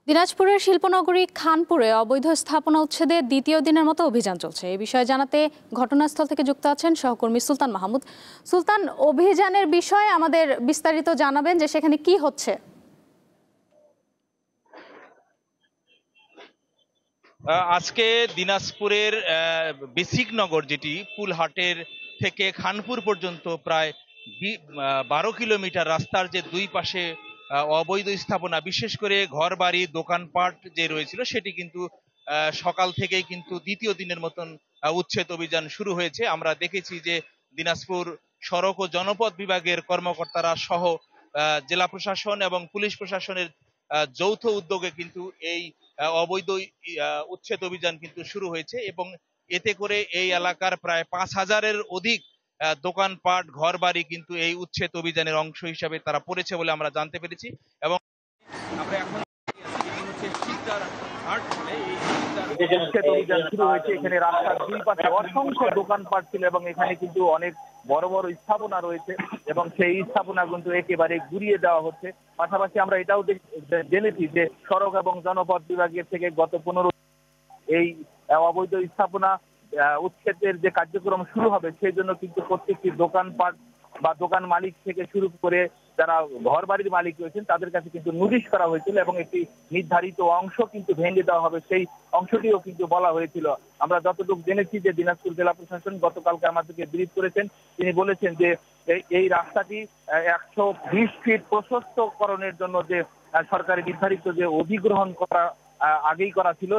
দিনাজপুরের শিল্পনগরী খানপুরে অবৈধ স্থাপনা উচ্ছেদে দ্বিতীয় দিনের মতো অভিযান চলছে। এই বিষয়ে জানাতে ঘটনাস্থল থেকে যুক্ত আছেন সহকর্মী সুলতান মাহমুদ। সুলতান, অভিযানের বিষয়ে আমাদের বিস্তারিত জানাবেন যে সেখানে কি হচ্ছে। আজকে দিনাজপুরের বেসিক নগর, যেটি পুলহাটের থেকে খানপুর পর্যন্ত প্রায় 12 কিলোমিটার রাস্তার যে দুই পাশে অবৈধ স্থাপনা, বিশেষ করে ঘরবাড়ি দোকানপাট যে রয়েছিল, সেটি কিন্তু সকাল থেকেই কিন্তু দ্বিতীয় দিনের মতন উচ্ছেদ অভিযান শুরু হয়েছে। আমরা দেখেছি যে দিনাজপুর সড়ক ও জনপথ বিভাগের কর্মকর্তারা সহ জেলা প্রশাসন এবং পুলিশ প্রশাসনের যৌথ উদ্যোগে কিন্তু এই অবৈধ উচ্ছেদ অভিযান কিন্তু শুরু হয়েছে এবং এতে করে এই এলাকার প্রায় 5,000-এর অধিক দোকানপাট ঘরবাড়ি কিন্তু এই উচ্ছেদ অভিযানের অংশ হিসাবে তারা পড়েছে বলে আমরা জানতে পেরেছি। এবং আমরা এখন উচ্ছেদ অভিযান শুরু হয়েছে। এখানে রাস্তার দুই পাশে অসংখ্য দোকানপাট ছিল এবং এখানে কিন্তু অনেক বড় বড় স্থাপনা রয়েছে এবং সেই স্থাপনা কিন্তু একেবারে ঘুরিয়ে দেওয়া হচ্ছে। পাশাপাশি আমরা এটাও জেনেছি যে সড়ক এবং জনপথ বিভাগের থেকে গত 15 এই অবৈধ স্থাপনা উচ্ছেদের যে কার্যক্রম শুরু হবে সেই জন্য কিন্তু প্রত্যেকটি দোকানপাট বা দোকান মালিক থেকে শুরু করে যারা ঘর বাড়ির মালিক রয়েছেন তাদের কাছে কিন্তু নোটিশ করা হয়েছিল এবং একটি নির্ধারিত অংশ কিন্তু ভেঙে দেওয়া হবে, সেই অংশটিও কিন্তু বলা হয়েছিল। আমরা যতটুকু জেনেছি যে দিনাজপুর জেলা প্রশাসন গতকালকে আমাদেরকে ব্রিফ করেছেন। তিনি বলেছেন যে এই রাস্তাটি 120 ফিট প্রশস্তকরণের জন্য যে সরকারি নির্ধারিত যে অধিগ্রহণ করা আগেই করা ছিল,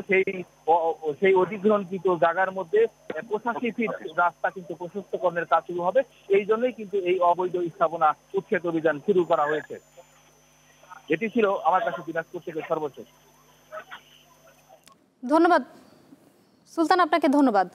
সেই অধিগ্রহণকৃত জায়গার মধ্যে 85 ফিট রাস্তা কিন্তু প্রশস্তকরণের কাজ শুরু হবে। এই জন্যই কিন্তু এই অবৈধ স্থাপনা উচ্ছেদ অভিযান শুরু করা হয়েছে। এটি ছিল আমার কাছে দিনাজপুর থেকে সর্বশেষ। ধন্যবাদ সুলতান, আপনাকে ধন্যবাদ।